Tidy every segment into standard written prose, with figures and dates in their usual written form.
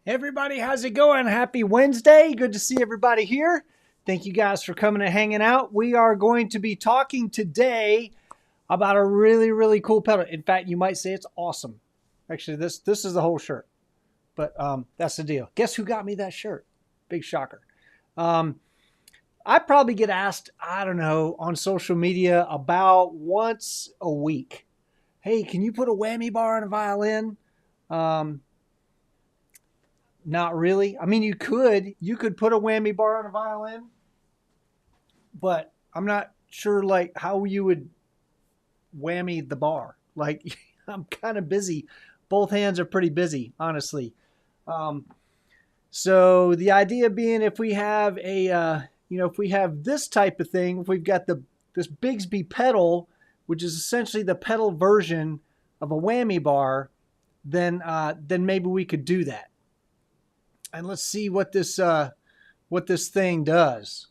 Everybody, how's it going? Happy Wednesday. Good to see everybody here. Thank you guys for coming and hanging out. We are going to be talking today about a really cool pedal. In fact, you might say it's awesome. Actually, this is the whole shirt, but that's the deal. Guess who got me that shirt? Big shocker. I probably get asked, I don't know, on social media about once a week. Hey, can you put a whammy bar on a violin? Not really. I mean, you could put a whammy bar on a violin, but I'm not sure like how you would whammy the bar. Like I'm kind of busy. Both hands are pretty busy, honestly. Um, so the idea being, if we have if we have this type of thing, if we've got this Bigsby pedal, which is essentially the pedal version of a whammy bar, then maybe we could do that. And let's see what this thing does.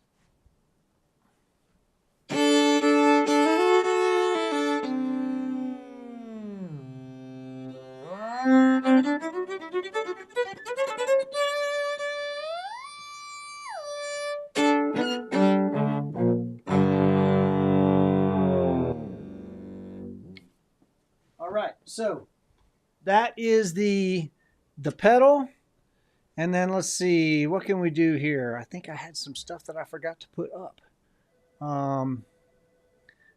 All right, so that is the pedal. And then let's see, what can we do here? I think I had some stuff that I forgot to put up.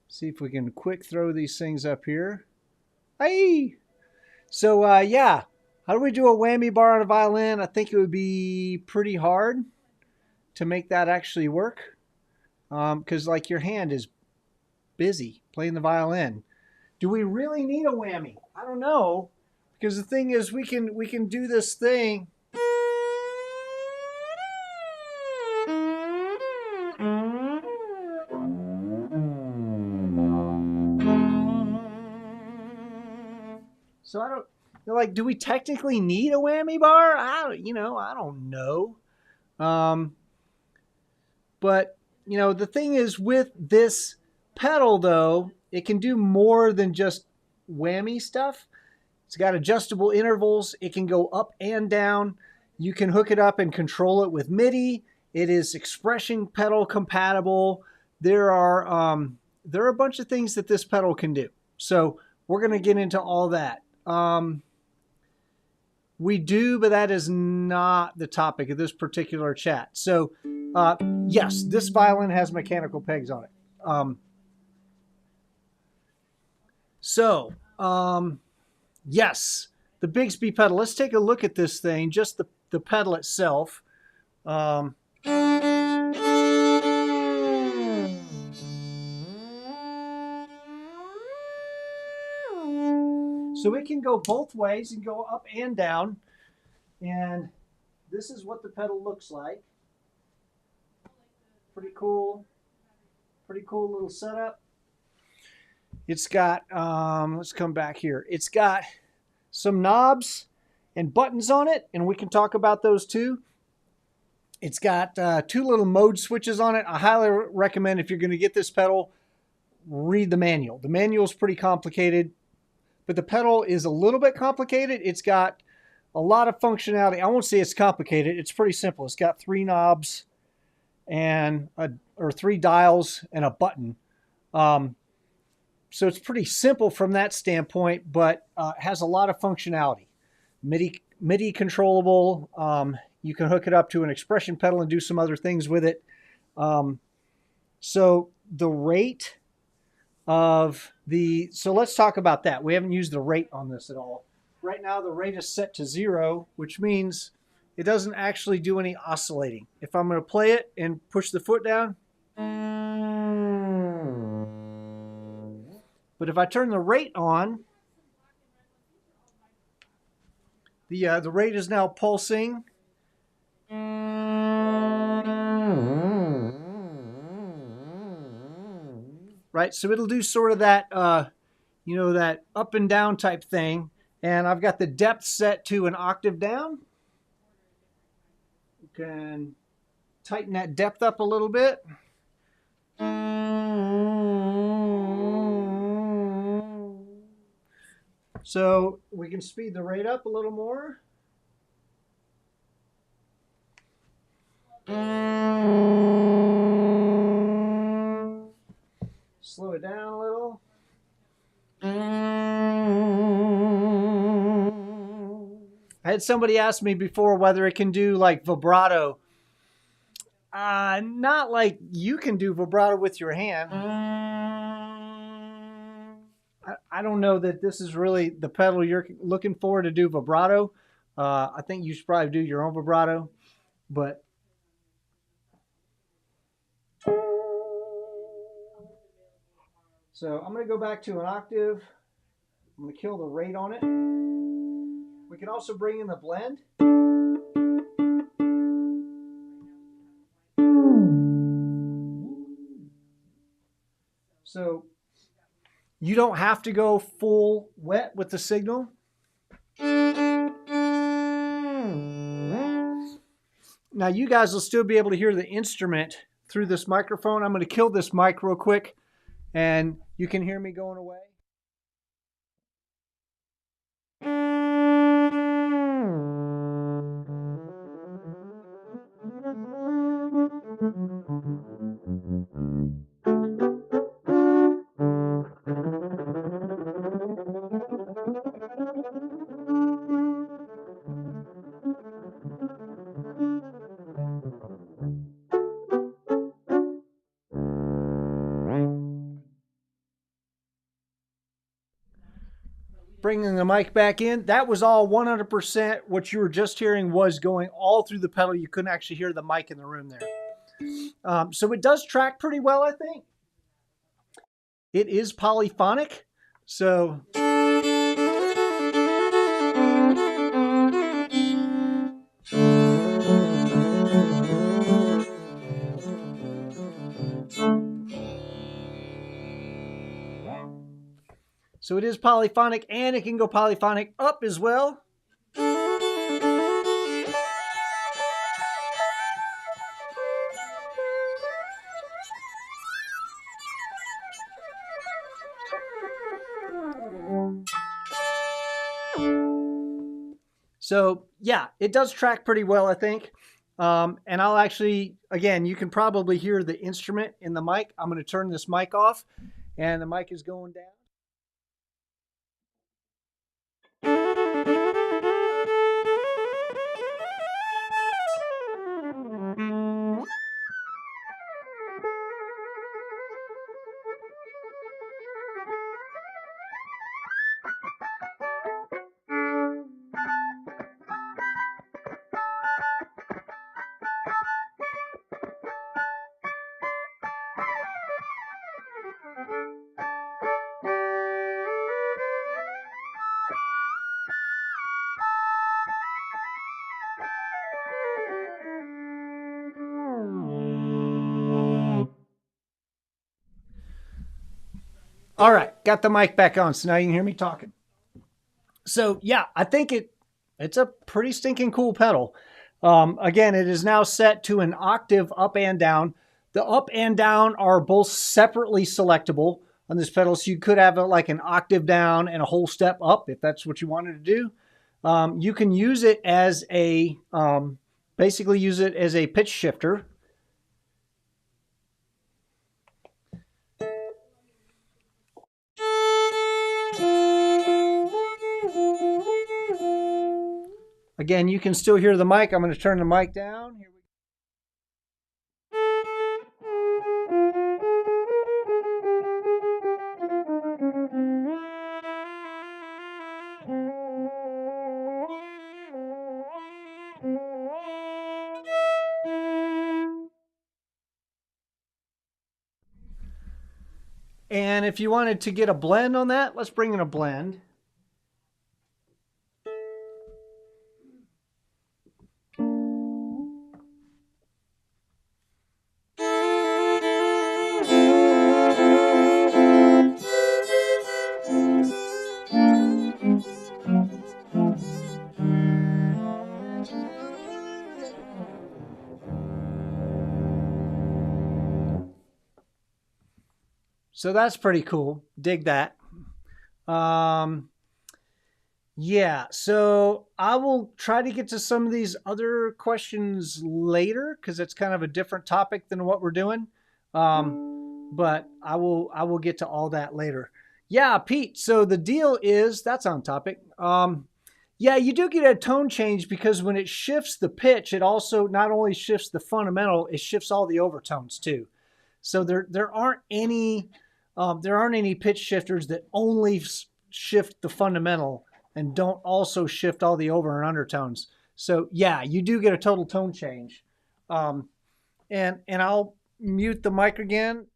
See if we can quick throw these things up here. Hey! So yeah, how do we do a whammy bar on a violin? I think it would be pretty hard to make that actually work. Because like your hand is busy playing the violin. Do we really need a whammy? I don't know. Because the thing is, we can do this thing. So I don't, like, do we technically need a whammy bar? I don't know. But the thing is with this pedal though, it can do more than just whammy stuff. It's got adjustable intervals. It can go up and down. You can hook it up and control it with Midi. It is expression pedal compatible. There are a bunch of things that this pedal can do. So we're going to get into all that. We do, but that is not the topic of this particular chat. So yes, this violin has mechanical pegs on it. Yes, the Bigsby pedal. Let's take a look at this thing, just the pedal itself. So it can go both ways and go up and down. And this is what the pedal looks like. Pretty cool little setup. It's got, let's come back here. It's got some knobs and buttons on it, and we can talk about those too. It's got two little mode switches on it. I highly recommend, if you're going to get this pedal, read the manual. The manual is pretty complicated, but the pedal is a little bit complicated. It's got a lot of functionality. I won't say it's complicated. It's pretty simple. It's got three knobs and three dials and a button. So it's pretty simple from that standpoint, but has a lot of functionality. MIDI controllable. You can hook it up to an expression pedal and do some other things with it. So the rate of so let's talk about that. We haven't used the rate on this at all. Right now the rate is set to 0, which means it doesn't actually do any oscillating. If I'm going to play it and push the foot down, but if I turn the rate on, the rate is now pulsing. Right, so it'll do sort of that, that up and down type thing. And I've got the depth set to an octave down. You can tighten that depth up a little bit. So we can speed the rate up a little more. Slow it down a little. I had somebody ask me before whether it can do like vibrato. Not like you can do vibrato with your hand. I don't know that this is really the pedal you're looking for to do vibrato. I think you should probably do your own vibrato, but so I'm going to go back to an octave. I'm going to kill the rate on it. We can also bring in the blend. So you don't have to go full wet with the signal. Now you guys will still be able to hear the instrument through this microphone. I'm going to kill this mic real quick and you can hear me going away. Bringing the mic back in, that was all 100%. What you were just hearing was going all through the pedal. You couldn't actually hear the mic in the room there. So it does track pretty well, I think. It is polyphonic, so it is polyphonic, and it can go polyphonic up as well. So yeah, it does track pretty well, I think. And I'll actually, again, you can probably hear the instrument in the mic. I'm going to turn this mic off, and the mic is going down. All right, got the mic back on, so now you can hear me talking. So yeah, I think it's a pretty stinking cool pedal. Again, it is now set to an octave up and down. The up and down are both separately selectable on this pedal, so you could have like an octave down and a whole step up if that's what you wanted to do. You can use it as a, basically use it as a pitch shifter. Again, you can still hear the mic. I'm going to turn the mic down. Here we And if you wanted to get a blend on that, let's bring in a blend. So that's pretty cool. Dig that. Yeah, so I will try to get to some of these other questions later because it's kind of a different topic than what we're doing. But I will get to all that later. Yeah, Pete. So the deal is that's on topic. Yeah, you do get a tone change because when it shifts the pitch, it also not only shifts the fundamental, it shifts all the overtones too. So there aren't any pitch shifters that only shift the fundamental and don't also shift all the over and undertones. So yeah, you do get a total tone change. Um, and I'll mute the mic again.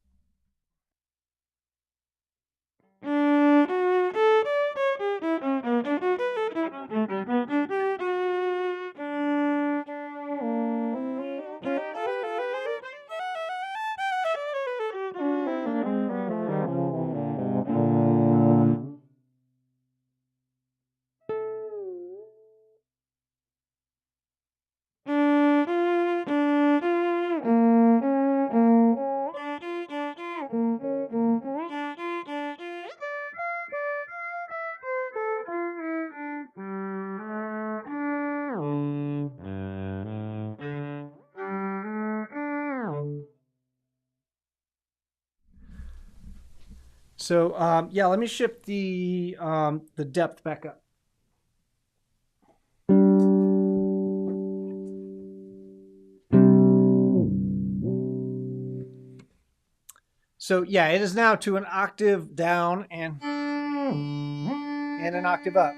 So yeah, let me shift the depth back up. So yeah, it is now to an octave down and an octave up.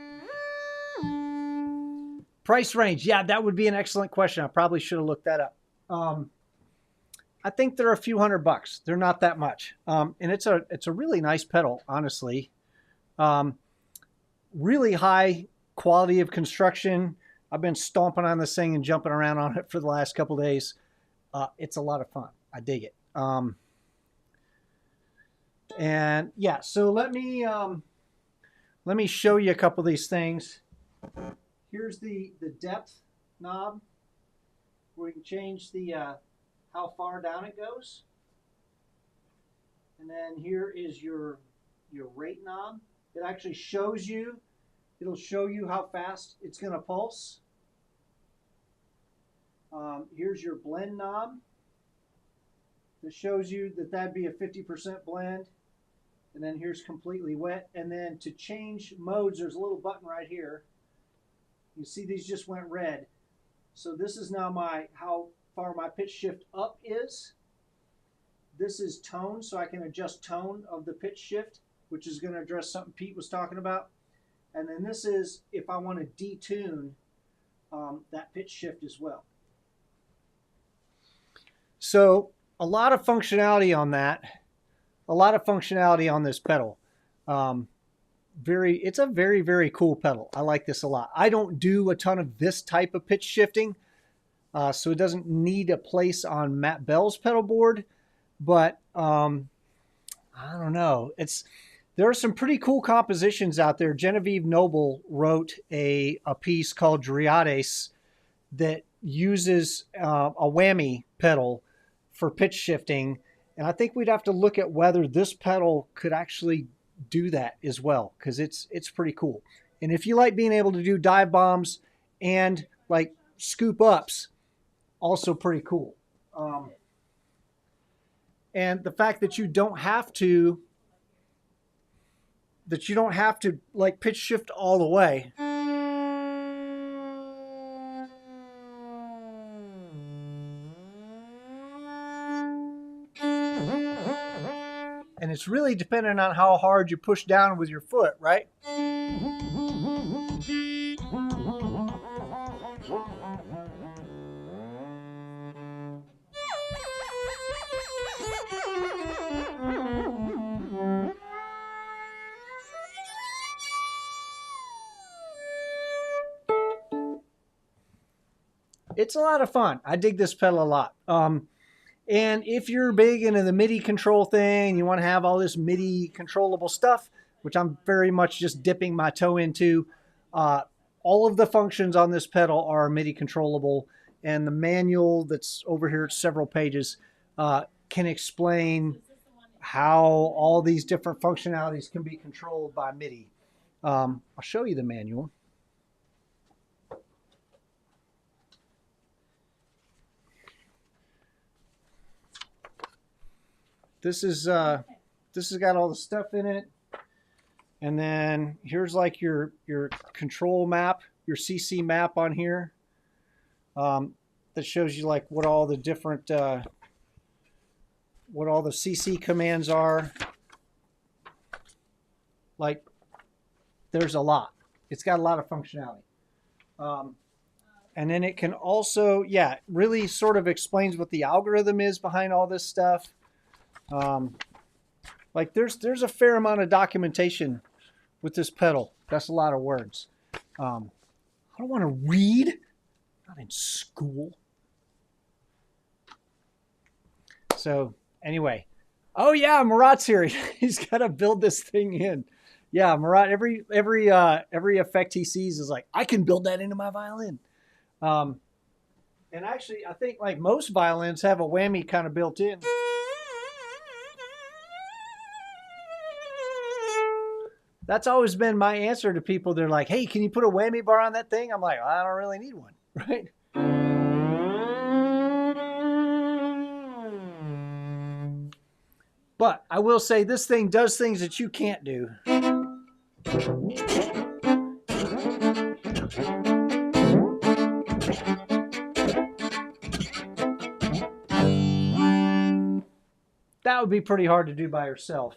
Price range, yeah, that would be an excellent question. I probably should have looked that up. I think they're a few $100. They're not that much, and it's a really nice pedal, honestly. Um, really high quality of construction. I've been stomping on this thing and jumping around on it for the last couple of days. It's a lot of fun. I dig it. And yeah, so let me show you a couple of these things. Here's the depth knob where you can change the how far down it goes. And then here is your rate knob. It actually shows you, it'll show you how fast it's going to pulse. Here's your blend knob. That shows you that that'd be a 50% blend. And then here's completely wet. And then to change modes, there's a little button right here. You see these just went red. So this is now how far my pitch shift up is. This is tone, so I can adjust tone of the pitch shift, which is going to address something Pete was talking about. And then this is if I want to detune that pitch shift as well. So a lot of functionality on that. A lot of functionality on this pedal. It's a very, very cool pedal. I like this a lot. I don't do a ton of this type of pitch shifting, so it doesn't need a place on Matt Bell's pedal board. But I don't know. There are some pretty cool compositions out there. Genevieve Noble wrote a piece called Driades that uses a whammy pedal for pitch shifting. And I think we'd have to look at whether this pedal could actually do that as well, because it's pretty cool. And if you like being able to do dive bombs and like scoop ups, also pretty cool. And the fact that you don't have to like pitch shift all the way. And it's really dependent on how hard you push down with your foot, right? It's a lot of fun. I dig this pedal a lot. And if you're big into the Midi control thing, you want to have all this Midi controllable stuff, which I'm very much just dipping my toe into, all of the functions on this pedal are Midi controllable. And the manual that's over here, several pages, can explain how all these different functionalities can be controlled by Midi. I'll show you the manual. This has got all the stuff in it. And then here's like your control map, your CC map on here. That shows you like what all the different what all the CC commands are. Like, there's a lot. It's got a lot of functionality. And then it can also, yeah, really sort of explains what the algorithm is behind all this stuff. Like there's a fair amount of documentation with this pedal. That's a lot of words. I don't want to read. Not in school. So anyway, oh yeah, Murat's here. He's got to build this thing in. Yeah, Murat. Every effect he sees is like, I can build that into my violin. And actually, I think like most violins have a whammy kind of built in. That's always been my answer to people. They're like, hey, can you put a whammy bar on that thing? I'm like, I don't really need one, right? But I will say this thing does things that you can't do. That would be pretty hard to do by yourself.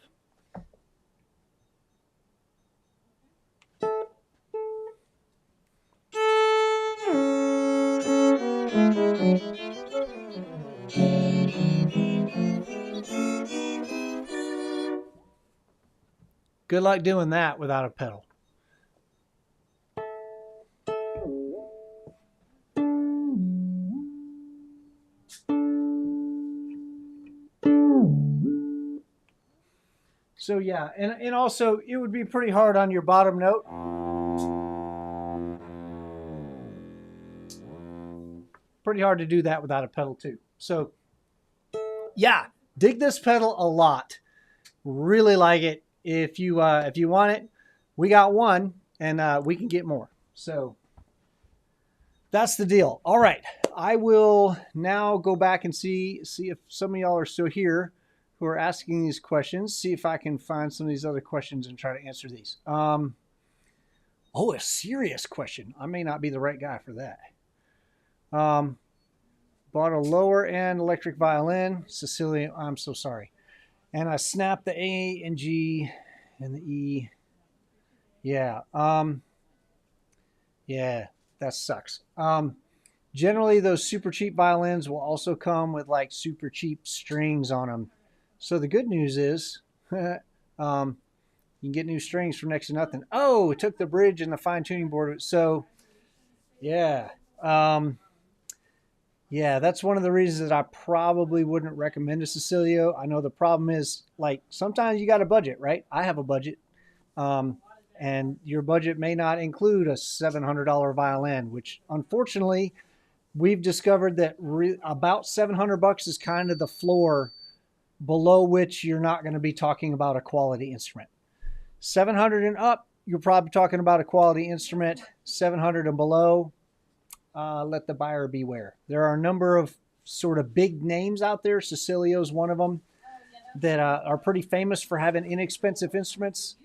Good luck doing that without a pedal. So yeah, and also it would be pretty hard on your bottom note. Pretty hard to do that without a pedal too. So yeah, dig this pedal a lot. Really like it. If you want it, we got one, and we can get more. So that's the deal. All right, I will now go back and see if some of y'all are still here who are asking these questions. See if I can find some of these other questions and try to answer these. Oh, a serious question. I may not be the right guy for that. Bought a lower end electric violin, Sicilian. I'm so sorry. And I snapped the A and G and the E. Yeah. Yeah, that sucks. Generally, those super cheap violins will also come with like super cheap strings on them. So the good news is you can get new strings for next to nothing. Oh, it took the bridge and the fine tuning board. So yeah. Yeah, that's one of the reasons that I probably wouldn't recommend a Cecilio. I know the problem is, like, sometimes you got a budget, right? I have a budget. And your budget may not include a $700 violin, which unfortunately we've discovered that about $700 is kind of the floor below which you're not going to be talking about a quality instrument. 700 and up, you're probably talking about a quality instrument. 700 and below, let the buyer beware. There are a number of sort of big names out there. Cecilio's one of them that are pretty famous for having inexpensive instruments.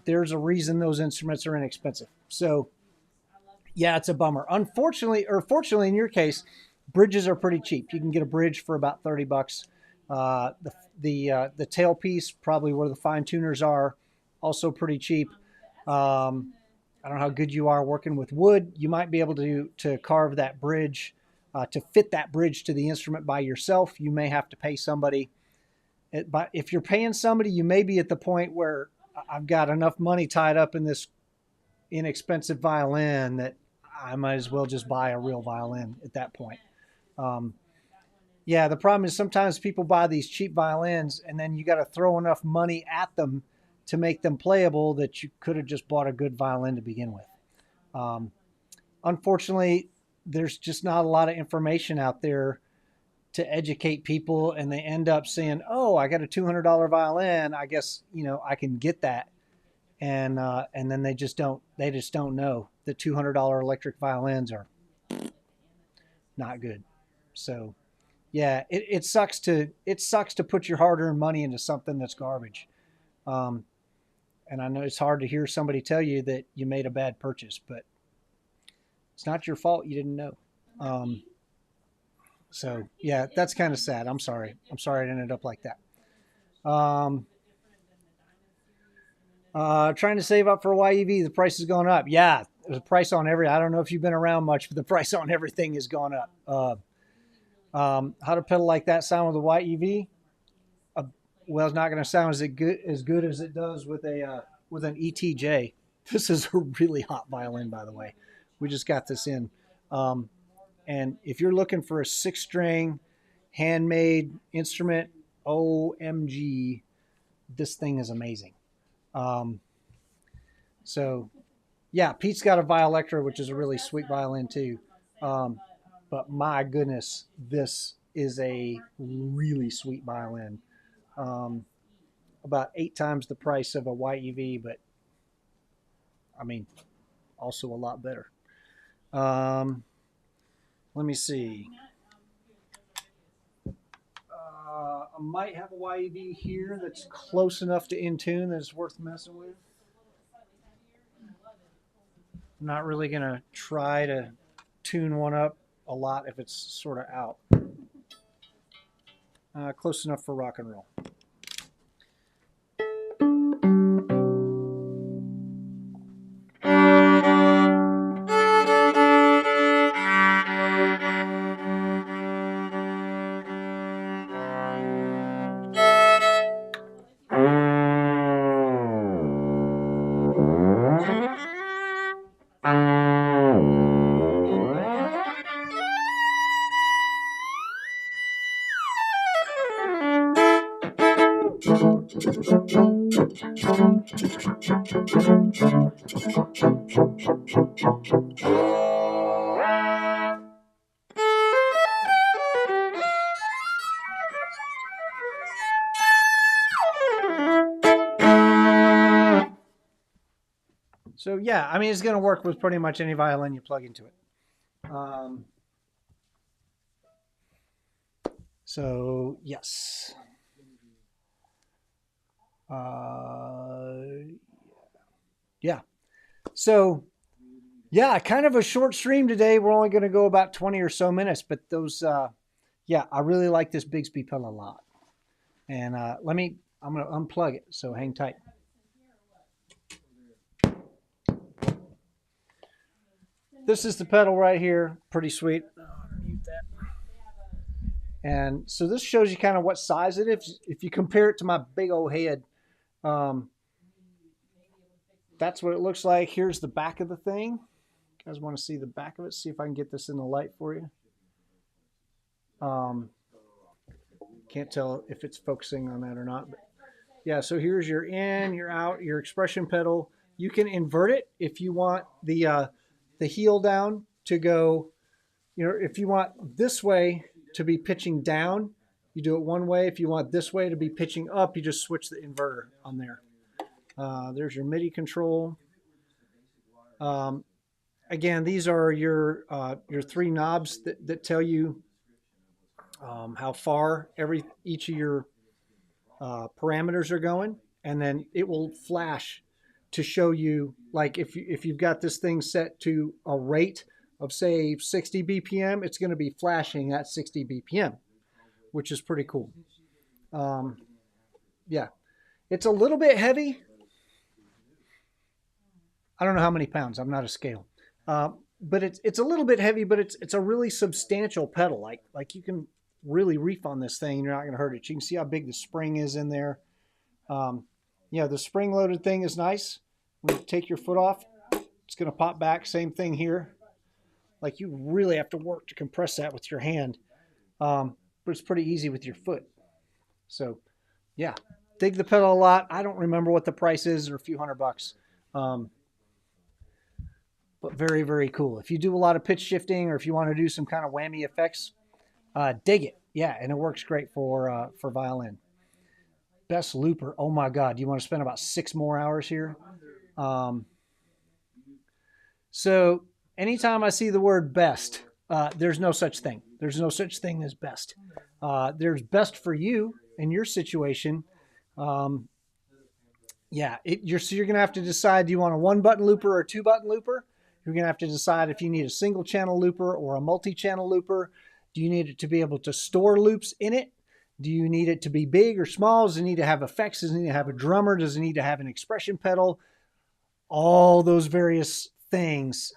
There's a reason those instruments are inexpensive. So yeah, it's a bummer. Unfortunately, or fortunately in your case, bridges are pretty cheap. You can get a bridge for about $30. The tailpiece, probably where the fine tuners are, also pretty cheap. I don't know how good you are working with wood. You might be able to carve that bridge, to fit that bridge to the instrument by yourself. You may have to pay somebody. But if you're paying somebody, you may be at the point where I've got enough money tied up in this inexpensive violin that I might as well just buy a real violin at that point. Yeah, the problem is sometimes people buy these cheap violins and then you got to throw enough money at them to make them playable that you could have just bought a good violin to begin with. Unfortunately, there's just not a lot of information out there to educate people, and they end up saying, oh, I got a $200 violin. I guess, I can get that. and then they just don't know the $200 electric violins are not good. So yeah, it sucks to put your hard-earned money into something that's garbage. Um, and I know it's hard to hear somebody tell you that you made a bad purchase, but it's not your fault. You didn't know. So yeah, that's kind of sad. I'm sorry. It ended up like that. Trying to save up for YEV. The price has gone up. Yeah, the price on I don't know if you've been around much, but the price on everything has gone up. How to pedal like that sound with a YEV? Well, it's not going to sound as good as it does with an ETJ. This is a really hot violin, by the way. We just got this in. And if you're looking for a 6-string handmade instrument, OMG, this thing is amazing. So yeah, Pete's got a Violectra, which is a really sweet violin too. But my goodness, this is a really sweet violin. About 8 times the price of a YEV, but I mean, also a lot better. Let me see. I might have a YEV here that's close enough to in tune that it's worth messing with. I'm not really going to try to tune one up a lot if it's sort of out. Close enough for rock and roll. So yeah, I mean, it's going to work with pretty much any violin you plug into it. So yes. Yeah. So yeah, kind of a short stream today. We're only going to go about 20 or so minutes, but those, yeah, I really like this Bigsby pedal a lot. And I'm going to unplug it. So hang tight. This is the pedal right here. Pretty sweet. Mute that. And so this shows you kind of what size it is. If you compare it to my big old head, that's what it looks like. Here's the back of the thing. You guys want to see the back of it? See if I can get this in the light for you. Can't tell if it's focusing on that or not. But yeah, so here's your in, your out, your expression pedal. You can invert it if you want the heel down to go, you know, if you want this way to be pitching down, you do it one way. If you want this way to be pitching up, you just switch the inverter on there. There's your MIDI control. Again, these are your 3 knobs that tell you how far each of your parameters are going, and then it will flash to show you, like if you've got this thing set to a rate of say 60 BPM, it's going to be flashing at 60 BPM, which is pretty cool. Yeah, it's a little bit heavy. I don't know how many pounds. I'm not a scale, but it's a little bit heavy. But it's a really substantial pedal. Like you can really reef on this thing. You're not going to hurt it. You can see how big the spring is in there. Yeah, the spring-loaded thing is nice. When you take your foot off, it's going to pop back. Same thing here. Like you really have to work to compress that with your hand, but it's pretty easy with your foot. So, yeah, dig the pedal a lot. I don't remember what the price is, or a few $100. But very, very cool. If you do a lot of pitch shifting, or if you want to do some kind of whammy effects, dig it. Yeah, and it works great for violin. Best looper. Oh my God. Do you want to spend about 6 more hours here? Um, so anytime I see the word best, there's no such thing. There's no such thing as best. There's best for you in your situation. Um, yeah, so you're going to have to decide, do you want a 1-button looper or a 2-button looper? You're going to have to decide if you need a single channel looper or a multi-channel looper. Do you need it to be able to store loops in it? Do you need it to be big or small? Does it need to have effects? Does it need to have a drummer? Does it need to have an expression pedal? All those various things.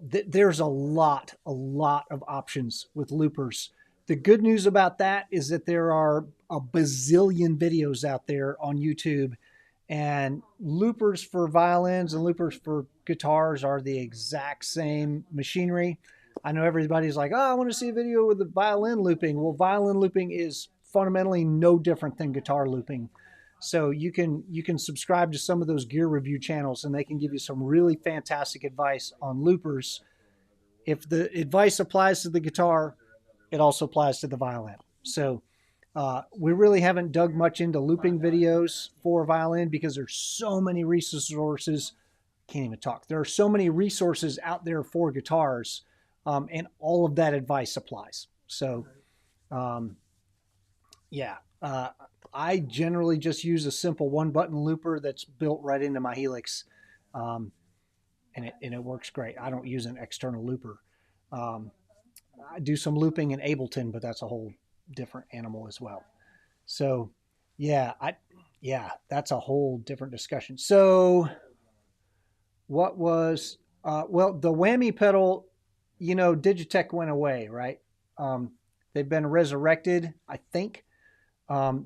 There's a lot of options with loopers. The good news about that is that there are a bazillion videos out there on YouTube, and loopers for violins and loopers for guitars are the exact same machinery. I know everybody's like, oh, I want to see a video with the violin looping. Well, violin looping is fundamentally no different than guitar looping. So you can subscribe to some of those gear review channels, and they can give you some really fantastic advice on loopers. If the advice applies to the guitar, it also applies to the violin. So we really haven't dug much into looping videos for violin because there's so many resources. Can't even talk. There are so many resources out there for guitars, and all of that advice applies. So yeah. I generally just use a simple 1-button looper that's built right into my Helix, and it works great. I don't use an external looper. I do some looping in Ableton, but that's a whole different animal as well. So, yeah, that's a whole different discussion. So, what was well, the whammy pedal? Digitech went away, right? They've been resurrected, I think.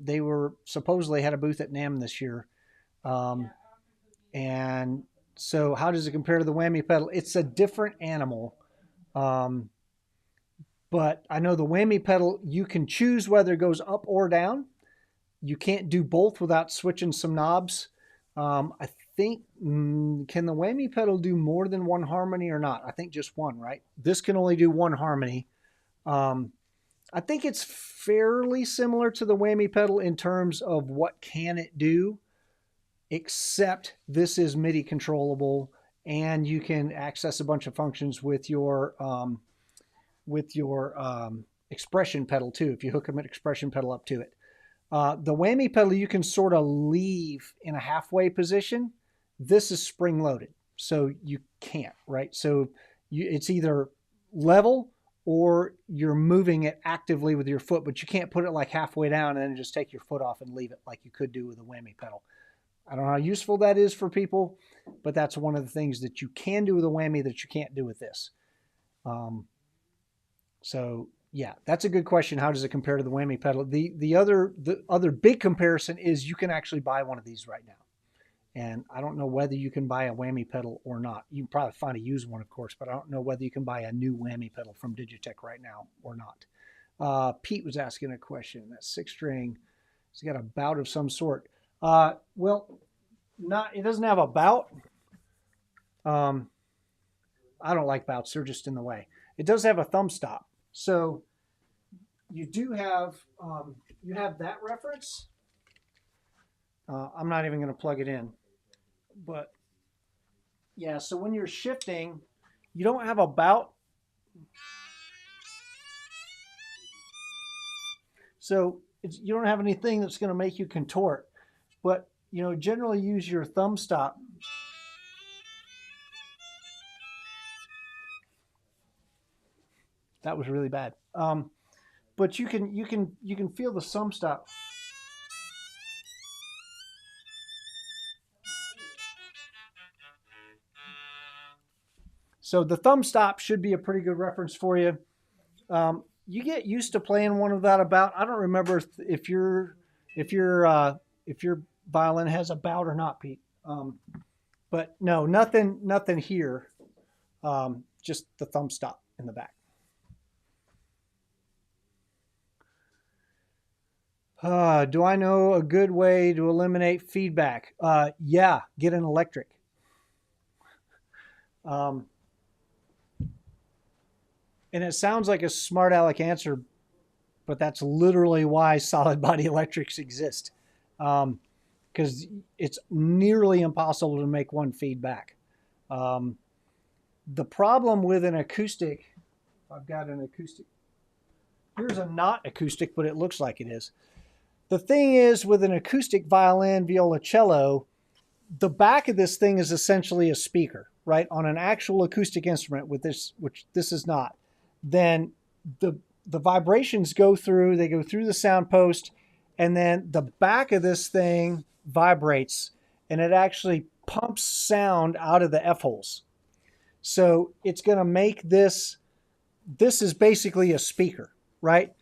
They were supposedly had a booth at NAMM this year. And so how does it compare to the whammy pedal? It's a different animal. But I know the whammy pedal, you can choose whether it goes up or down. You can't do both without switching some knobs. I think, can the whammy pedal do more than one harmony or not? I think just one, right? This can only do one harmony. I think it's fairly similar to the whammy pedal in terms of what can it do, except this is MIDI controllable, and you can access a bunch of functions with your expression pedal too, if you hook an expression pedal up to it. The whammy pedal you can sort of leave in a halfway position. This is spring loaded, so you can't, right? So it's either level or you're moving it actively with your foot, but you can't put it like halfway down and then just take your foot off and leave it like you could do with a whammy pedal. I don't know how useful that is for people, but that's one of the things that you can do with a whammy that you can't do with this. So yeah, that's a good question. How does it compare to the whammy pedal? The other big comparison is you can actually buy one of these right now. And I don't know whether you can buy a whammy pedal or not. You can probably find a used one, of course, but I don't know whether you can buy a new whammy pedal from Digitech right now or not. Pete was asking a question. That 6-string, it's got a bout of some sort. Well, it doesn't have a bout. I don't like bouts. They're just in the way. It does have a thumb stop. So you do have, you have that reference. I'm not even going to plug it in. But yeah, so when you're shifting, you don't have a bout. So you don't have anything that's going to make you contort. But, generally use your thumb stop. That was really bad. But you can feel the thumb stop. So the thumb stop should be a pretty good reference for you. You get used to playing one without a bout. I don't remember if your violin has a bout or not, Pete. But no, nothing here. Just the thumb stop in the back. Do I know a good way to eliminate feedback? Yeah, get an electric. And it sounds like a smart aleck answer, but that's literally why solid body electrics exist. because it's nearly impossible to make one feedback. The problem with an acoustic, I've got an acoustic. Here's a not acoustic, but it looks like it is. The thing is, with an acoustic violin, viola, cello, the back of this thing is essentially a speaker, right? On an actual acoustic instrument with this, which this is not, then the vibrations go through, they go through the sound post, and then the back of this thing vibrates, and it actually pumps sound out of the F-holes. So it's going to make this is basically a speaker, right?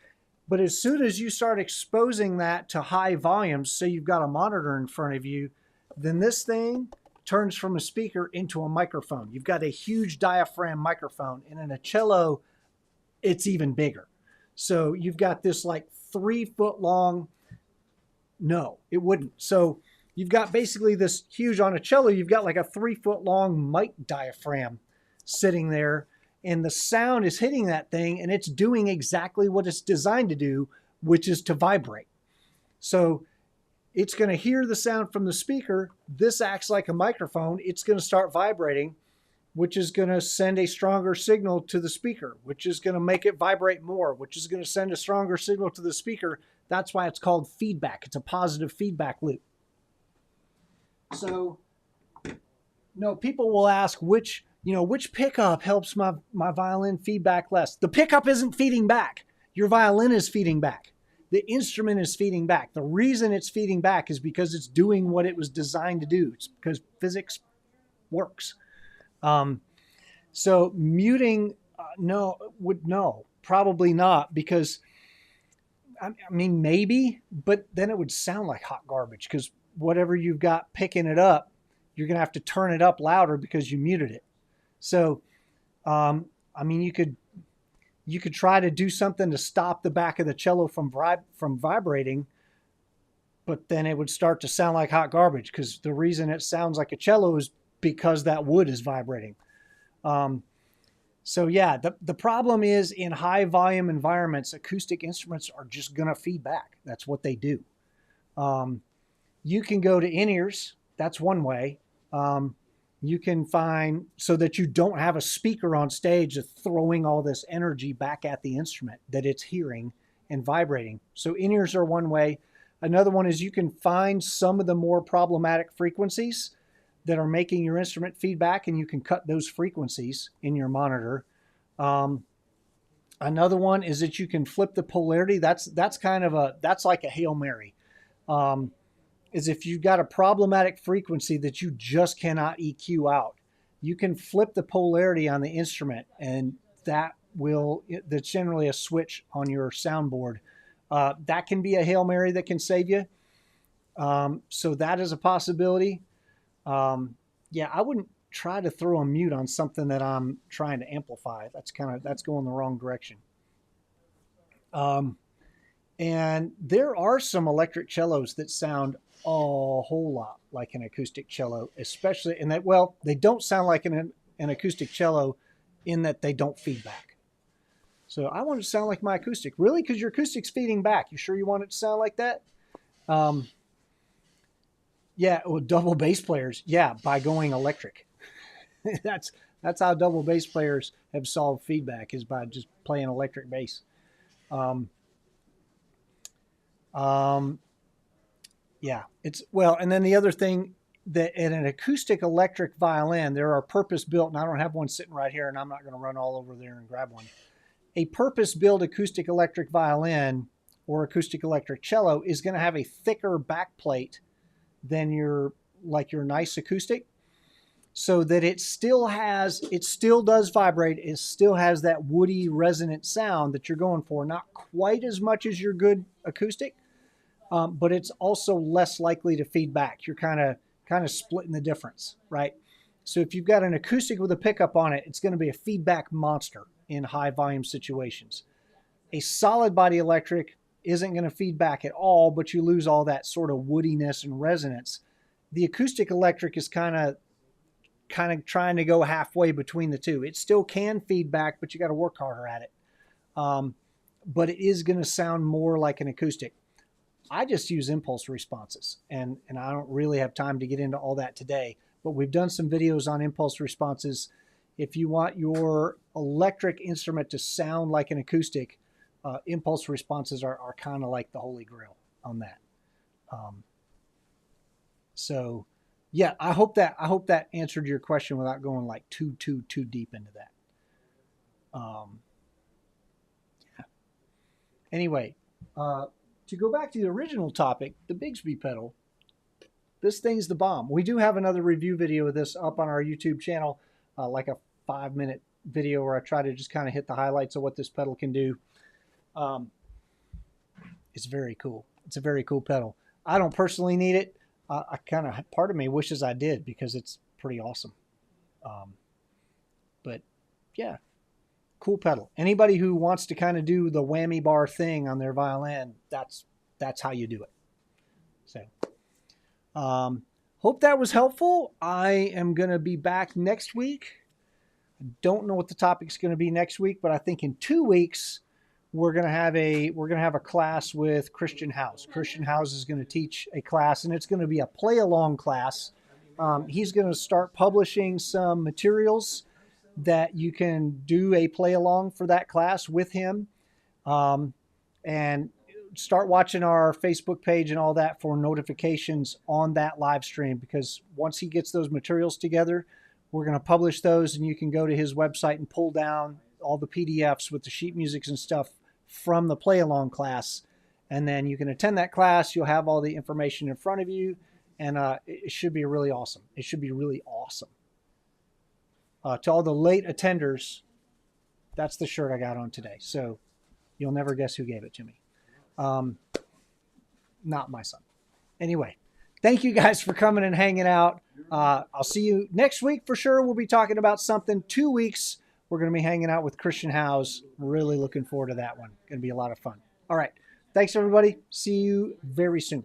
But as soon as you start exposing that to high volumes, say you've got a monitor in front of you, then this thing turns from a speaker into a microphone. You've got a huge diaphragm microphone, and in a cello, it's even bigger. So you've got this like 3 foot long, no, it wouldn't. So you've got basically this huge, on a cello, you've got like a 3 foot long mic diaphragm sitting there, and the sound is hitting that thing, and it's doing exactly what it's designed to do, which is to vibrate. So it's going to hear the sound from the speaker. This acts like a microphone. It's going to start vibrating, which is going to send a stronger signal to the speaker, which is going to make it vibrate more, which is going to send a stronger signal to the speaker. That's why it's called feedback. It's a positive feedback loop. So, no, people will ask which pickup helps my violin feedback less. The pickup isn't feeding back. Your violin is feeding back. The instrument is feeding back. The reason it's feeding back is because it's doing what it was designed to do. It's because physics works. So muting, no, probably not, because I mean, maybe, but then it would sound like hot garbage, because whatever you've got picking it up, you're going to have to turn it up louder because you muted it. So, I mean, you could try to do something to stop the back of the cello from vibrating, but then it would start to sound like hot garbage, because the reason it sounds like a cello is because that wood is vibrating. So yeah, the problem is, in high volume environments, acoustic instruments are just going to feed back. That's what they do. You can go to in-ears. That's one way. You can find, so that you don't have a speaker on stage throwing all this energy back at the instrument that it's hearing and vibrating. So in-ears are one way. Another one is you can find some of the more problematic frequencies that are making your instrument feedback, and you can cut those frequencies in your monitor. Another one is that you can flip the polarity. That's like a Hail Mary. Is if you've got a problematic frequency that you just cannot EQ out, you can flip the polarity on the instrument, and that's generally a switch on your soundboard. That can be a Hail Mary that can save you. So that is a possibility. Yeah, I wouldn't try to throw a mute on something that I'm trying to amplify. That's going the wrong direction. And there are some electric cellos that sound a whole lot like an acoustic cello, especially in that, well, they don't sound like an acoustic cello in that they don't feed back. So I want it to sound like my acoustic. Really? Because your acoustic's feeding back. You sure you want it to sound like that? Yeah, well, double bass players, yeah, by going electric. That's how double bass players have solved feedback, is by just playing electric bass. Yeah, and then the other thing, that in an acoustic electric violin, there are purpose-built, and I don't have one sitting right here, and I'm not going to run all over there and grab one. A purpose-built acoustic electric violin or acoustic electric cello is going to have a thicker backplate than your nice acoustic, so that it still does vibrate. It still has that woody resonant sound that you're going for. Not quite as much as your good acoustic, but it's also less likely to feed back. You're kind of splitting the difference, right? So if you've got an acoustic with a pickup on it, it's going to be a feedback monster in high volume situations. A solid body electric isn't going to feed back at all, but you lose all that sort of woodiness and resonance. The acoustic electric is kind of trying to go halfway between the two. It still can feed back, but you got to work harder at it. But it is going to sound more like an acoustic. I just use impulse responses, and I don't really have time to get into all that today, but we've done some videos on impulse responses. If you want your electric instrument to sound like an acoustic, impulse responses are kind of like the holy grail on that. So yeah, I hope that answered your question without going like too deep into that. Yeah. Anyway, to go back to the original topic, the Bigsby pedal, this thing's the bomb. We do have another review video of this up on our YouTube channel, like a 5-minute video where I try to just kind of hit the highlights of what this pedal can do. It's very cool. It's a very cool pedal. I don't personally need it. I kind of, part of me wishes I did because it's pretty awesome. But yeah, cool pedal. Anybody who wants to kind of do the whammy bar thing on their violin, that's how you do it. So, hope that was helpful. I am going to be back next week. I don't know what the topic's going to be next week, but I think in 2 weeks we're going to have a class with Christian House. Christian House is going to teach a class, and it's going to be a play along class. He's going to start publishing some materials that you can do a play along for that class with him, and start watching our Facebook page and all that for notifications on that live stream, because once he gets those materials together, we're going to publish those, and you can go to his website and pull down all the PDFs with the sheet musics and stuff from the play along class. And then you can attend that class. You'll have all the information in front of you, and it should be really awesome. It should be really awesome. To all the late attenders, that's the shirt I got on today. So you'll never guess who gave it to me. Not my son. Anyway, thank you guys for coming and hanging out. I'll see you next week for sure. We'll be talking about something. 2 weeks, we're going to be hanging out with Christian Howes. Really looking forward to that one. Going to be a lot of fun. All right. Thanks, everybody. See you very soon.